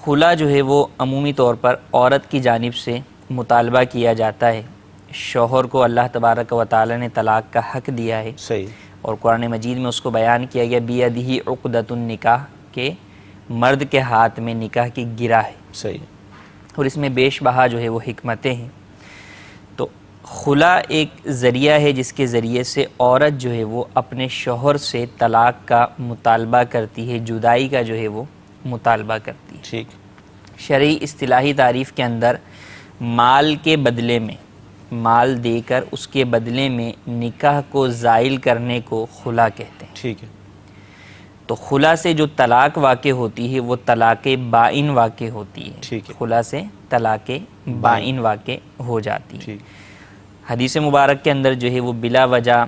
خلا جو ہے وہ عمومی طور پر عورت کی جانب سے مطالبہ کیا جاتا ہے. شوہر کو اللہ تبارک و تعالی نے طلاق کا حق دیا ہے. صحیح. اور قرآن مجید میں اس کو بیان کیا گیا بیدہ عقدۃ النکاح کہ مرد کے ہاتھ میں نکاح کی گرہ ہے. صحیح. اور اس میں بیش بہا جو ہے وہ حکمتیں ہیں. تو خلا ایک ذریعہ ہے جس کے ذریعے سے عورت جو ہے وہ اپنے شوہر سے طلاق کا مطالبہ کرتی ہے، جدائی کا جو ہے وہ مطالبہ کرتی ہے. ٹھیک. شرعی اصطلاحی تعریف کے اندر مال کے بدلے میں، مال دے کر اس کے بدلے میں نکاح کو زائل کرنے کو خلا کہتے ہیں. ٹھیک ہے. تو خلا سے جو طلاق واقع ہوتی ہے وہ طلاق بائن واقع ہوتی ہے. ٹھیک ہے. خلا سے طلاق بائن واقع ہو جاتی ہے. ٹھیک. حدیث مبارک کے اندر جو ہے وہ بلا وجہ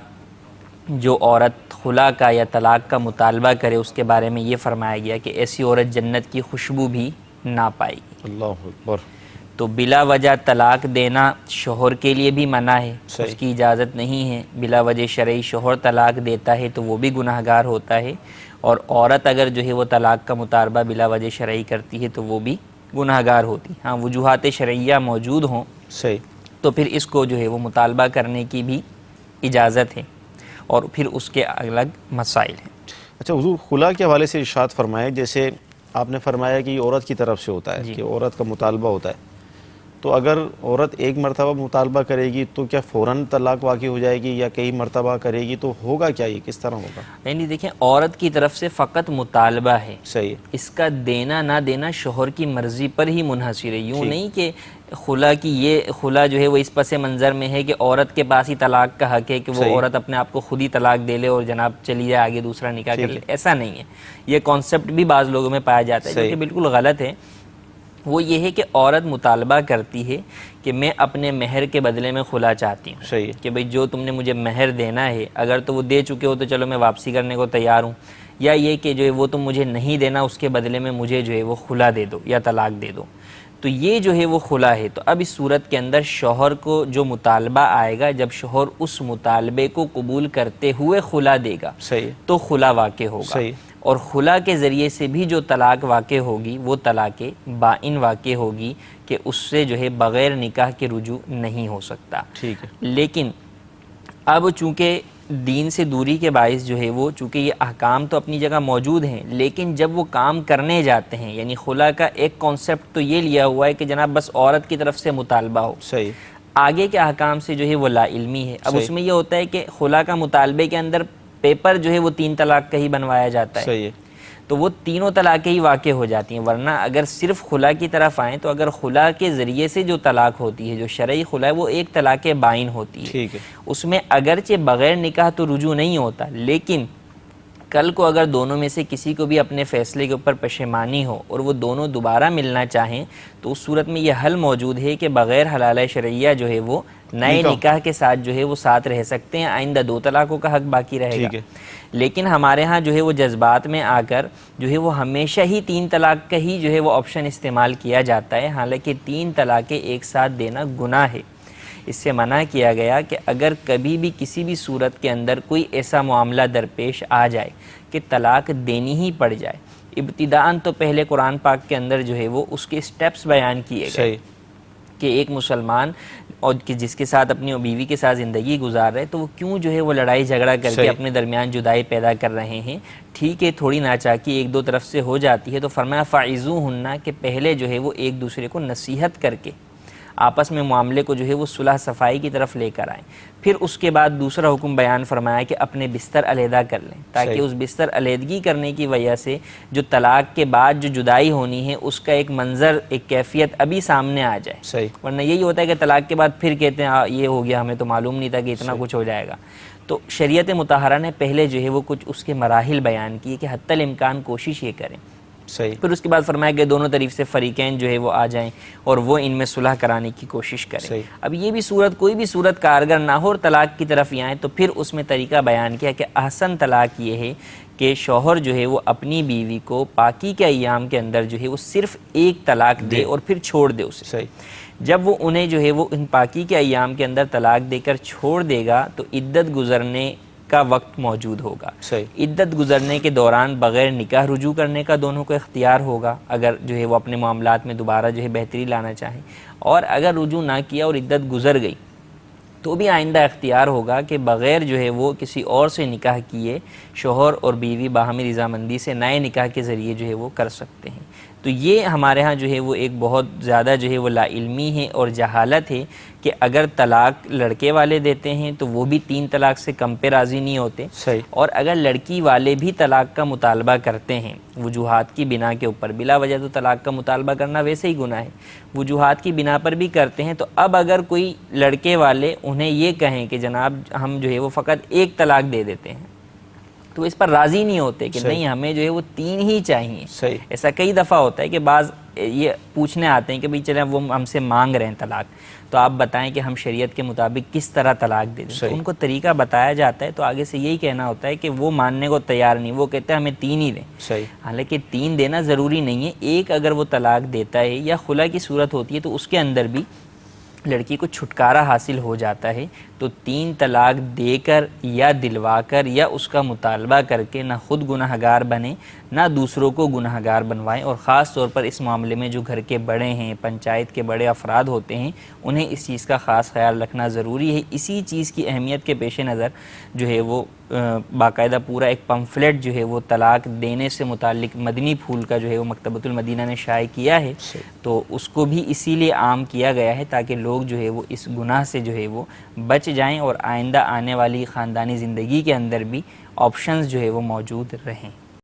جو عورت خلا کا یا طلاق کا مطالبہ کرے اس کے بارے میں یہ فرمایا گیا کہ ایسی عورت جنت کی خوشبو بھی نہ پائے گی. اللہ اکبر. تو بلا وجہ طلاق دینا شوہر کے لیے بھی منع ہے، صحیح. اس کی اجازت نہیں ہے. بلا وجہ شرعی شوہر طلاق دیتا ہے تو وہ بھی گناہ گار ہوتا ہے، اور عورت اگر جو ہے وہ طلاق کا مطالبہ بلا وجہ شرعی کرتی ہے تو وہ بھی گناہ گار ہوتی. ہاں وجوہات شرعیہ موجود ہوں صحیح. تو پھر اس کو جو ہے وہ مطالبہ کرنے کی بھی اجازت ہے، اور پھر اس کے الگ مسائل ہیں. اچھا حضور، خلا کے حوالے سے ارشاد فرمائے، جیسے آپ نے فرمایا کہ یہ عورت کی طرف سے ہوتا ہے جی. کہ عورت کا مطالبہ ہوتا ہے، تو اگر عورت ایک مرتبہ مطالبہ کرے گی تو کیا فوراً طلاق واقع ہو جائے گی، یا کئی مرتبہ کرے گی تو ہوگا کیا، یہ کس طرح ہوگا؟ یعنی دیکھیں عورت کی طرف سے فقط مطالبہ ہے، صحیح. اس کا دینا نہ دینا شوہر کی مرضی پر ہی منحصر ہے. یوں ٹھیک. نہیں کہ خلا کی یہ خلا جو ہے وہ اس پس منظر میں ہے کہ عورت کے پاس ہی طلاق کا حق ہے کہ وہ صحیح. عورت اپنے آپ کو خود ہی طلاق دے لے اور جناب چلی جائے آگے دوسرا نکاح کر لے. ایسا نہیں ہے. یہ کانسیپٹ بھی بعض لوگوں میں پایا جاتا ہے جو صحیح. کہ بالکل غلط ہے. وہ یہ ہے کہ عورت مطالبہ کرتی ہے کہ میں اپنے مہر کے بدلے میں خلا چاہتی ہوں. صحیح. کہ بھئی جو تم نے مجھے مہر دینا ہے اگر تو وہ دے چکے ہو تو چلو میں واپسی کرنے کو تیار ہوں، یا یہ کہ جو ہے وہ تم مجھے نہیں دینا اس کے بدلے میں مجھے جو ہے وہ خلا دے دو یا طلاق دے دو. تو یہ جو ہے وہ خلا ہے. تو اب اس صورت کے اندر شوہر کو جو مطالبہ آئے گا، جب شوہر اس مطالبے کو قبول کرتے ہوئے خلا دے گا صحیح. تو خلا واقع ہوگا. صحیح. اور خلا کے ذریعے سے بھی جو طلاق واقع ہوگی وہ طلاق بائن واقع ہوگی کہ اس سے جو ہے بغیر نکاح کے رجوع نہیں ہو سکتا. ٹھیک ہے. لیکن اب چونکہ دین سے دوری کے باعث جو ہے وہ چونکہ یہ احکام تو اپنی جگہ موجود ہیں، لیکن جب وہ کام کرنے جاتے ہیں، یعنی خلا کا ایک کانسیپٹ تو یہ لیا ہوا ہے کہ جناب بس عورت کی طرف سے مطالبہ ہو، صحیح. آگے کے احکام سے جو ہے وہ لا علمی ہے. اب صحیح. اس میں یہ ہوتا ہے کہ خلا کا مطالبے کے اندر پیپر جو ہے وہ 3 طلاق کا ہی بنوایا جاتا ہے. صحیح ہے. تو وہ تینوں طلاقیں ہی واقع ہو جاتی ہیں. ورنہ اگر صرف خلا کی طرف آئیں تو اگر خلا کے ذریعے سے جو طلاق ہوتی ہے، جو شرعی خلا ہے، وہ ایک طلاق بائن ہوتی ہے. ٹھیک ہے. اس میں اگرچہ بغیر نکاح تو رجوع نہیں ہوتا، لیکن کل کو اگر دونوں میں سے کسی کو بھی اپنے فیصلے کے اوپر پشیمانی ہو اور وہ دونوں دوبارہ ملنا چاہیں تو اس صورت میں یہ حل موجود ہے کہ بغیر حلالہ شرعیہ جو ہے وہ نئے نکاح کے ساتھ جو ہے وہ ساتھ رہ سکتے ہیں. آئندہ 2 طلاقوں کا حق باقی رہے گا. لیکن ہمارے ہاں جو ہے وہ جذبات میں آ کر جو ہے وہ ہمیشہ ہی 3 طلاق کا ہی جو ہے وہ آپشن استعمال کیا جاتا ہے. حالانکہ 3 طلاقیں ایک ساتھ دینا گناہ ہے. اس سے منع کیا گیا کہ اگر کبھی بھی کسی بھی صورت کے اندر کوئی ایسا معاملہ درپیش آ جائے کہ طلاق دینی ہی پڑ جائے، ابتداءً تو پہلے قرآن پاک کے اندر جو ہے وہ اس کے سٹیپس بیان کیے گئے کہ ایک مسلمان اور جس کے ساتھ اپنی بیوی کے ساتھ زندگی گزار رہے تو وہ کیوں جو ہے وہ لڑائی جھگڑا کر کے اپنے درمیان جدائی پیدا کر رہے ہیں. ٹھیک ہے تھوڑی ناچاکی 1-2 طرف سے ہو جاتی ہے، تو فرمایا فَعِظُوهُنَّ کہ پہلے جو ہے وہ ایک دوسرے کو نصیحت کر کے آپس میں معاملے کو جو ہے وہ صلح صفائی کی طرف لے کر آئیں. پھر اس کے بعد دوسرا حکم بیان فرمایا کہ اپنے بستر علیحدہ کر لیں، تاکہ اس بستر علیحدگی کرنے کی وجہ سے جو طلاق کے بعد جو جدائی ہونی ہے اس کا ایک منظر، ایک کیفیت ابھی سامنے آ جائے. ورنہ یہی ہوتا ہے کہ طلاق کے بعد پھر کہتے ہیں یہ ہو گیا، ہمیں تو معلوم نہیں تھا کہ اتنا کچھ ہو جائے گا. تو شریعت مطہرہ نے پہلے جو ہے وہ کچھ اس کے مراحل بیان کیے کہ حتی الامکان کوشش یہ کریں. پھر اس کے بعد فرمایا کہ دونوں طریق سے فریقین جو ہے وہ آ جائیں اور وہ ان میں صلح کرانے کی کوشش کریں. اب یہ بھی صورت کوئی بھی صورت کارگر نہ ہو اور طلاق کی طرف ہی آئیں تو پھر اس میں طریقہ بیان کیا کہ احسن طلاق یہ ہے کہ شوہر جو ہے وہ اپنی بیوی کو پاکی کے ایام کے اندر جو ہے وہ صرف ایک طلاق دے اور پھر چھوڑ دے اسے. جب وہ انہیں جو ہے وہ ان پاکی کے ایام کے اندر طلاق دے کر چھوڑ دے گا تو عدت گزرنے کا وقت موجود ہوگا۔ صحیح۔ عدت گزرنے کے دوران بغیر نکاح رجوع کرنے کا دونوں کو اختیار ہوگا اگر جو ہے وہ اپنے معاملات میں دوبارہ جو ہے بہتری لانا چاہیں، اور اگر رجوع نہ کیا اور عدت گزر گئی تو بھی آئندہ اختیار ہوگا کہ بغیر جو ہے وہ کسی اور سے نکاح کیے شوہر اور بیوی باہمی رضامندی سے نئے نکاح کے ذریعے جو ہے وہ کر سکتے ہیں۔ تو یہ ہمارے ہاں جو ہے وہ ایک بہت زیادہ جو ہے وہ لا علمی ہے اور جہالت ہے کہ اگر طلاق لڑکے والے دیتے ہیں تو وہ بھی 3 طلاق سے کم پہ راضی نہیں ہوتے، صحیح۔ اور اگر لڑکی والے بھی طلاق کا مطالبہ کرتے ہیں وجوہات کی بنا کے اوپر، بلا وجہ تو طلاق کا مطالبہ کرنا ویسے ہی گناہ ہے، وجوہات کی بنا پر بھی کرتے ہیں، تو اب اگر کوئی لڑکے والے انہیں یہ کہیں کہ جناب ہم جو ہے وہ فقط 1 طلاق دے دیتے ہیں، تو اس پر راضی نہیں ہوتے کہ نہیں ہمیں جو ہے وہ 3 ہی چاہیے۔ صحیح۔ ایسا کئی دفعہ ہوتا ہے کہ بعض یہ پوچھنے آتے ہیں کہ بھئی چلیں وہ ہم سے مانگ رہے ہیں طلاق، تو آپ بتائیں کہ ہم شریعت کے مطابق کس طرح طلاق دے دیں، تو ان کو طریقہ بتایا جاتا ہے، تو آگے سے یہی کہنا ہوتا ہے کہ وہ ماننے کو تیار نہیں، وہ کہتے ہیں ہمیں 3 ہی دیں۔ صحیح۔ حالانکہ 3 دینا ضروری نہیں ہے، 1 اگر وہ طلاق دیتا ہے یا خلا کی صورت ہوتی ہے تو اس کے اندر بھی لڑکی کو چھٹکارا حاصل ہو جاتا ہے، تو 3 طلاق دے کر یا دلوا کر یا اس کا مطالبہ کر کے نہ خود گناہگار بنے نہ دوسروں کو گناہگار بنوائیں، اور خاص طور پر اس معاملے میں جو گھر کے بڑے ہیں، پنچایت کے بڑے افراد ہوتے ہیں، انہیں اس چیز کا خاص خیال رکھنا ضروری ہے۔ اسی چیز کی اہمیت کے پیش نظر جو ہے وہ باقاعدہ پورا ایک پمفلٹ جو ہے وہ طلاق دینے سے متعلق مدنی پھول کا جو ہے وہ مکتبۃ المدینہ نے شائع کیا ہے، تو اس کو بھی اسی لیے عام کیا گیا ہے تاکہ لوگ جو ہے وہ اس گناہ سے جو ہے وہ بچ جائیں اور آئندہ آنے والی خاندانی زندگی کے اندر بھی آپشنز جو ہے وہ موجود رہیں۔